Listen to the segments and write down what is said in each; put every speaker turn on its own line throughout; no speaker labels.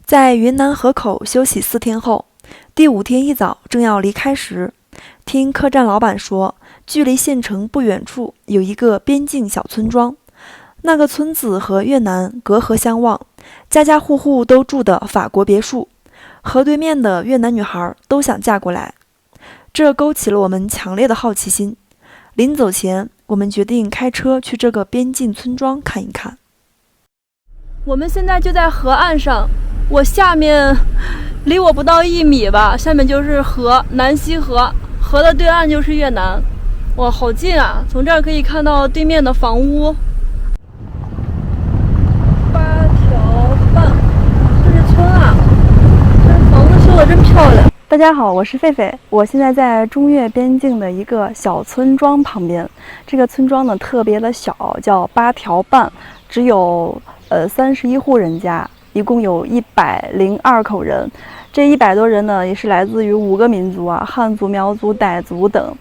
在云南河口休息4天后，第5天一早正要离开时，听客栈老板说，距离县城不远处有一个边境小村庄。那个村子和越南隔河相望，家家户户都住的法国别墅，河对面的越南女孩都想嫁过来，这勾起了我们强烈的好奇心。临走前，我们决定开车去这个边境村庄看一看。
我们现在就在河岸上，我下面离我不到1米吧，下面就是河，南溪河，河的对岸就是越南。哇，好近啊！从这儿可以看到对面的房屋。8条半，这是村啊，这房子修得真漂亮。
大家好，我是狒狒，我现在在中越边境的一个小村庄旁边。这个村庄呢特别的小，叫8条半，只有31户人家，一共有102口人。这100多人呢，也是来自于5个民族啊，汉族、苗族、傣族等。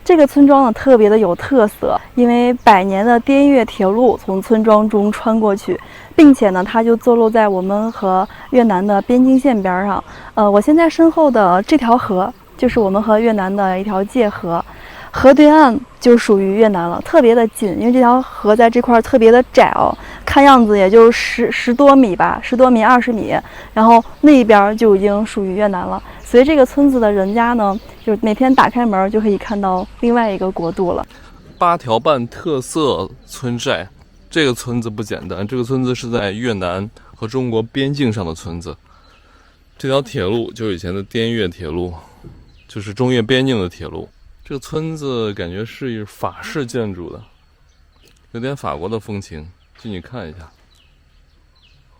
这个村庄呢特别的有特色，因为100年的滇越铁路从村庄中穿过去，并且呢它就坐落在我们和越南的边境线边上。我现在身后的这条河就是我们和越南的一条界河，河对岸就属于越南了，特别的近，因为这条河在这块特别的窄哦，看样子也就十多米吧，10多米、20米，然后那一边就已经属于越南了。所以这个村子的人家呢，就每天打开门就可以看到另外一个国度了。
8条半特色村寨，这个村子不简单，这个村子是在越南和中国边境上的村子。这条铁路就是以前的滇越铁路，就是中越边境的铁路。这个村子感觉是法式建筑的，有点法国的风情，进去看一下。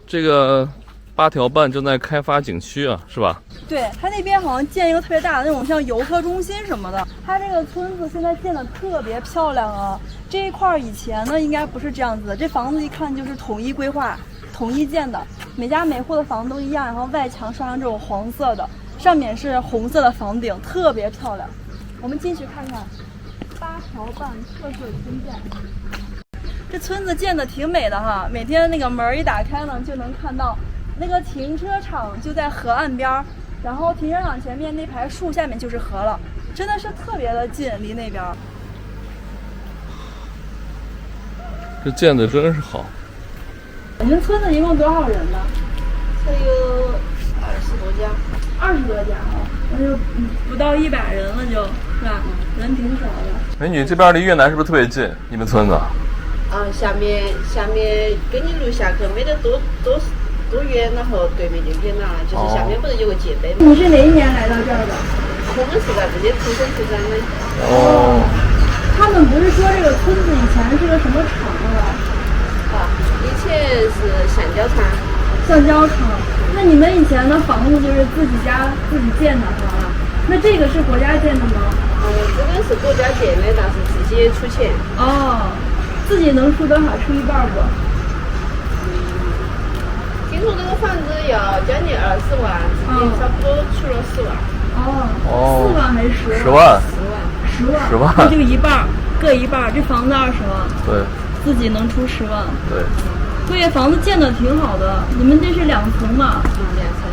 这个8条半正在开发景区啊，是吧？
对，它那边好像建一个特别大的那种像游客中心什么的。它这个村子现在建的特别漂亮啊！这一块以前呢应该不是这样子的，这房子一看就是统一规划、统一建的，每家每户的房子都一样，然后外墙刷上这种黄色的，上面是红色的房顶，特别漂亮。我们进去看看8条半特色村寨。这村子建的挺美的哈，每天那个门一打开呢，就能看到那个停车场就在河岸边，然后停车场前面那排树下面就是河了，真的是特别的近，离那边。
这建的真是好。
你们村子一共多少人呢？
这有20多家
，20多家啊，那就不到100人了就，是吧？人挺少的。
美女，这边离越南是不是特别近？你们村子？
下面跟你路下去没得多远，然后对面就越南了，就是下面不是有个界碑吗？
你是哪一年来到这儿的？
我们是在这里土生土长的。
哦。
他们不是说这个村子以前是个什么厂
以前是橡胶厂。
橡胶厂。那你们以前的房子就是自己家自己建的是吧？那这个是国家建的吗？
这个是国家建的，但是自己出钱。
哦，自己能出多少？出一半不？
听说这个房子要将近20万，自己差不多出了10万。
哦，4万还是10
万
？10万。那就一半，各一半，这房子20万。
对。
自己能出10万。
对。
这房子建的挺好的，你们这是2层嘛？2
层。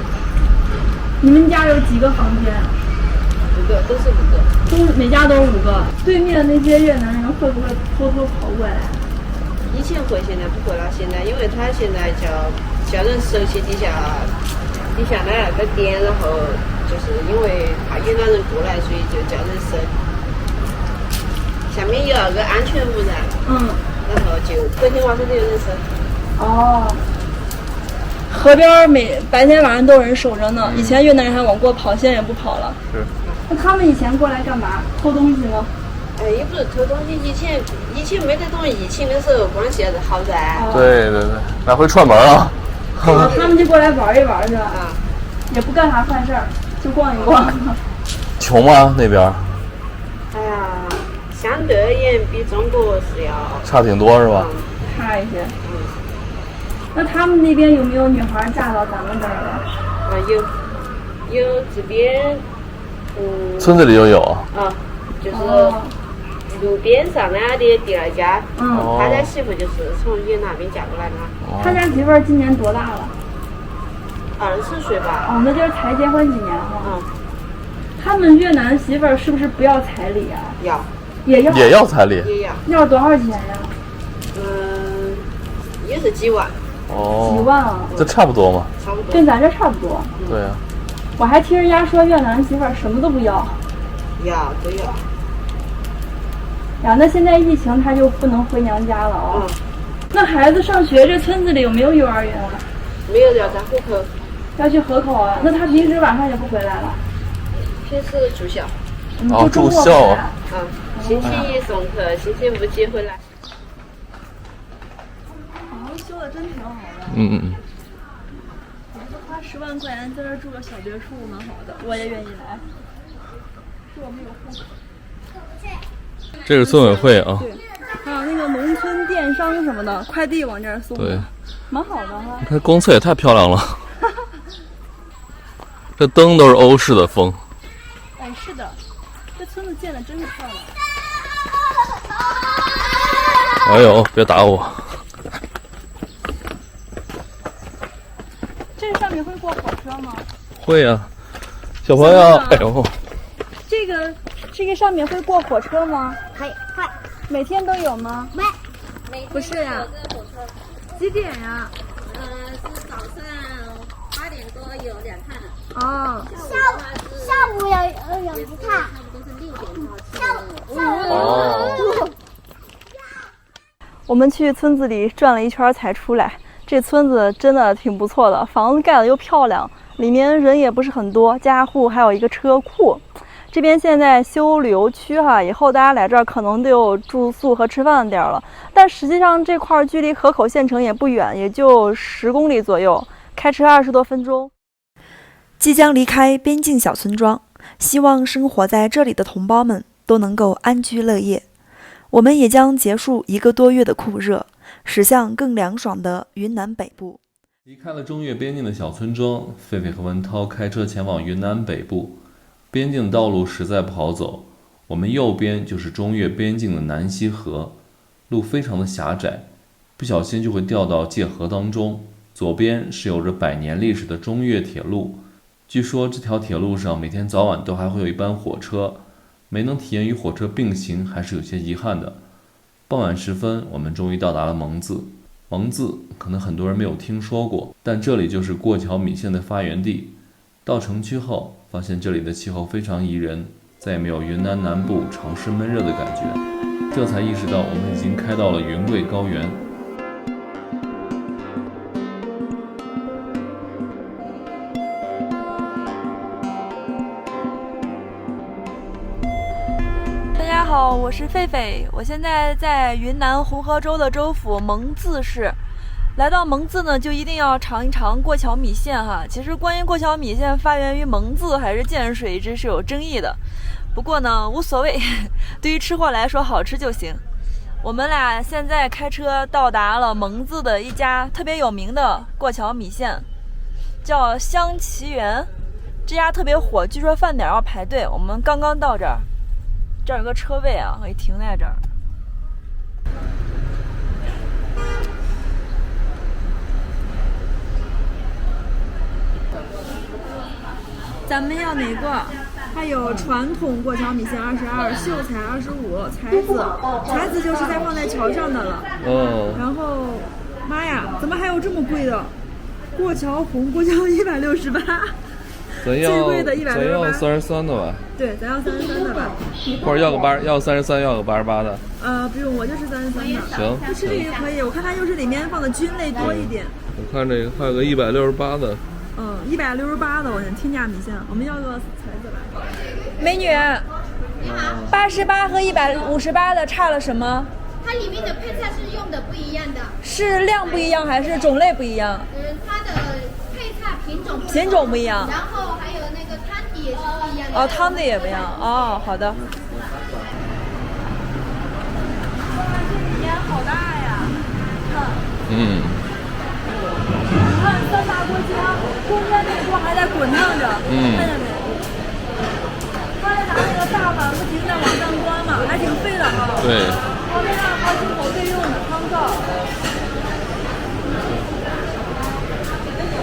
你们家有几个房间
？5个，都是5个。
每家都是5个。对面那些越南人会不会偷偷跑过来？
以前会，现在不会了。现在因为他现在叫人熟悉底下的那个店，然后就是因为怕越南人过来，所以就叫人收。下面有那个安全无人。然后就每天晚上都有人收。
河边白天晚上都有人守着呢。以前越南人还往过跑，现在也不跑了。
是。
那他们以前过来干嘛？偷东西吗？
也不是偷东西，以前没得这种疫情的时候，关系还是好噻。
对，来回串门啊。
他们就过来玩一玩是吧？也不干啥坏事儿，就逛一逛。
穷吗那边？
哎呀，相对而言比中国是要
差挺多是吧？
差一些。那他们那边有没有女孩嫁到咱们这儿的？
有这边，
村子里就有。
就是路边上的第2家，他家媳妇就是从越南那边嫁过来的。
他家媳妇今年多大了？
24岁吧。
哦，那就是才结婚几年哈。
嗯，
他们越南媳妇儿是不是不要彩礼啊？
要
也要。
也要彩礼？
也要。
要多少钱呀？
也是几万。
哦，
几万啊？
这差不多嘛。
差不多。
跟咱这差不多。
对啊。
我还听人家说越南媳妇儿什么都不要。
要都要。
呀，那现在疫情他就不能回娘家了啊。那孩子上学，这村子里有没有幼儿园啊？
没有，要在河口。
要去河口啊？那他平时晚上也不回来了？
平时住校。
哦，住校啊。
星期一送客，星期五接回来。
修的真挺好的。
我
觉得花10万块钱在这住个小别墅蛮好的，我也愿意来。是我们有户口。
这是村委会啊。
对，还有那个农村电商什么的，快递往这儿送。
对，
蛮好的哈。
你看公厕也太漂亮了，这灯都是欧式的风。
哎，是的，这村子建的真是漂亮。
哎呦，别打我！
这上面会过火车吗？
会呀，小朋友。哎呦，
这个上面会过火车吗？
会。
每天都有吗？不是呀。几点呀？
是早上8点多有2趟。
哦。
下午有1趟。差不多是6点到。
哦。
我们去村子里转了一圈才出来，这村子真的挺不错的，房子盖得又漂亮，里面人也不是很多，家户还有一个车库。这边现在修旅游区哈，以后大家来这儿可能都有住宿和吃饭的地儿了。但实际上这块距离河口县城也不远，也就10公里左右，开车20多分钟。即将离开边境小村庄，希望生活在这里的同胞们都能够安居乐业。我们也将结束1个多月的酷热，驶向更凉爽的云南北部。
离开了中越边境的小村庄，狒狒和文涛开车前往云南北部。边境道路实在不好走，我们右边就是中越边境的南溪河，路非常的狭窄，不小心就会掉到界河当中。左边是有着100年历史的中越铁路，据说这条铁路上每天早晚都还会有一班火车，没能体验与火车并行还是有些遗憾的。傍晚时分，我们终于到达了蒙自。蒙自可能很多人没有听说过，但这里就是过桥米线的发源地。到城区后，发现这里的气候非常宜人，再也没有云南南部潮湿闷热的感觉，这才意识到我们已经开到了云贵高原。
大家好，我是狒狒，我现在在云南红河州的州府蒙自市。来到蒙自呢，就一定要尝一尝过桥米线哈。其实关于过桥米线发源于蒙自还是建水，一直是有争议的。不过呢，无所谓，对于吃货来说，好吃就行。我们俩现在开车到达了蒙自的一家特别有名的过桥米线，叫香奇园。这家特别火，据说饭点要排队。我们刚刚到这儿，这儿有个车位啊，可以停在这儿。咱们要哪个？它有传统过桥米线22，秀才25，才子就是在放在桥上的了。
哦。
然后，妈呀，怎么还有这么贵的？过桥红过桥168，最贵的168。
咱要33的吧？
对，咱要33的吧。
或者要33，要个88的。
不用，我就是33的。
行。
不吃这个可以，我看它就是里面放的菌类多一点。
我看这个还有个168的。
168的，我想天价米线，我们要个才子吧。美女，88和158的差了什么？
它里面的配菜是用的不一样的，
是量不一样还是种类不一样？
它的配菜品
种不一样，
然后还有那个汤底也是不一样的。
哦，汤底也不一样。哦，好的。这里面好大呀！你看3大锅浆，中间那锅还在滚烫着，看见没？刚才拿那个大碗不停在往上端嘛，还挺费的哈。
对。
旁边还有好几口备用的汤罩。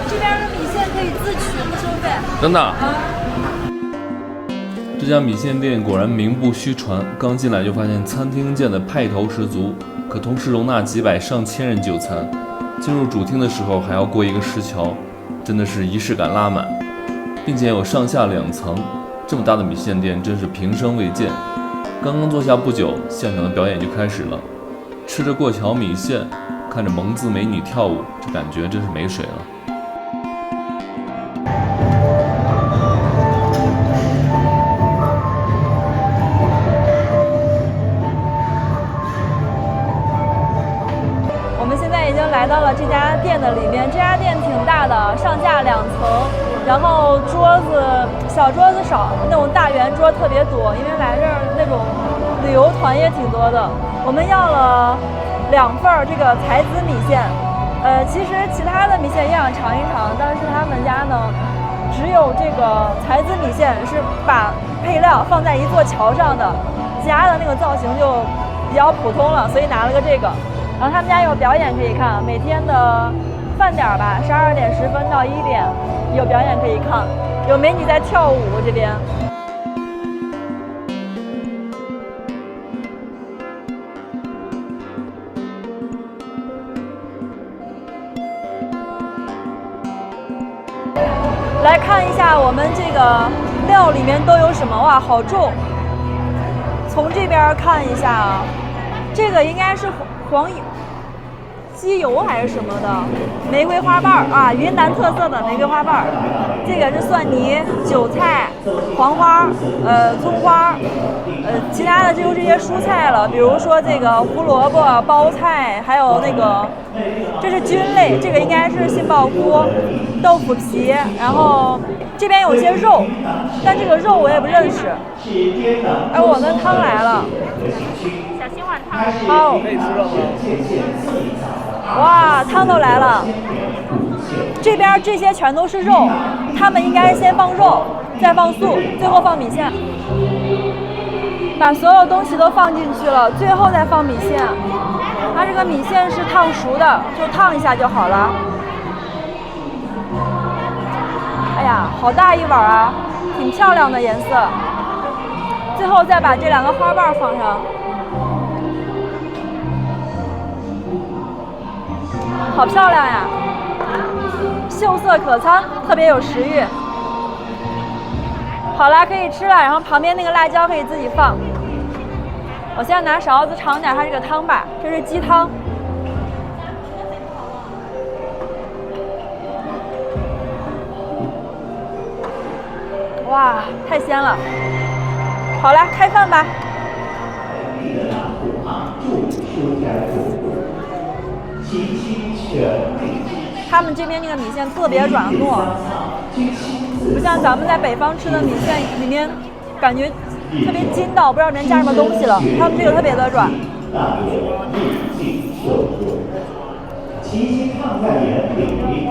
这边的米线可以
自取不收费。
真的。这家米线店果然名不虚传，刚进来就发现餐厅见的派头十足，可同时容纳几百上千人就餐。进入主厅的时候还要过一个石桥，真的是仪式感拉满，并且有上下2层，这么大的米线店真是平生未见。刚刚坐下不久，现场的表演就开始了，吃着过桥米线，看着蒙自美女跳舞，这感觉真是没水了。
我们现在已经来到了这家店的里面，这家店挺大的，上下2层，然后桌子小桌子少，那种大圆桌特别多，因为来这儿那种旅游团也挺多的。我们要了2份这个才子米线，其实其他的米线也想尝一尝，但是他们家呢，只有这个才子米线是把配料放在一座桥上的，其他的那个造型就比较普通了，所以拿了个这个。然后他们家有表演可以看，每天的饭点吧，12点10分到1点有表演可以看，有美女在跳舞这边。来看一下我们这个料里面都有什么，哇，好重！从这边看一下啊，这个应该是黄油、鸡油还是什么的，玫瑰花瓣啊，云南特色的玫瑰花瓣。这个是蒜泥、韭菜、黄花、葱花，其他的就是这些蔬菜了，比如说这个胡萝卜、包菜，还有那个这是菌类，这个应该是杏鲍菇、豆腐皮，然后这边有些肉，但这个肉我也不认识。哎，我的汤来了。小心碗汤。好。可以吃了吗？哇，汤都来了。这边这些全都是肉，他们应该是先放肉，再放素，最后放米线。把所有东西都放进去了，最后再放米线。它这个米线是烫熟的，就烫一下就好了。哎呀，好大一碗啊，挺漂亮的颜色。最后再把这2个花瓣放上，好漂亮呀，秀色可餐，特别有食欲。好啦，可以吃了，然后旁边那个辣椒可以自己放。我现在拿勺子尝点它这个汤吧，这是鸡汤。哇，太鲜了！好啦，开饭吧。他们这边那个米线特别软糯，不像咱们在北方吃的米线里面感觉特别筋道，不知道里面加什么东西了。他们这个特别的软。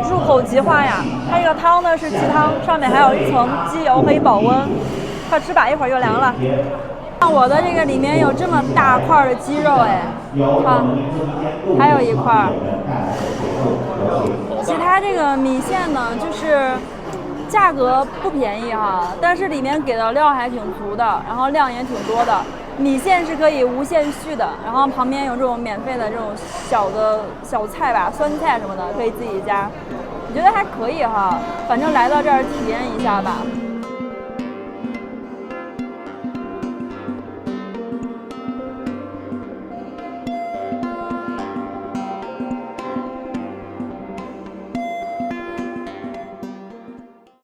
入口即化呀！它这个汤呢是鸡汤，上面还有一层鸡油可以保温，快吃吧，一会儿就凉了。像我的这个里面有这么大块的鸡肉，哎，看，还有一块。其他这个米线呢，就是价格不便宜哈，但是里面给的料还挺足的，然后量也挺多的。米线是可以无限续的，然后旁边有这种免费的这种小菜吧，酸菜什么的可以自己加，我觉得还可以哈，反正来到这儿体验一下吧。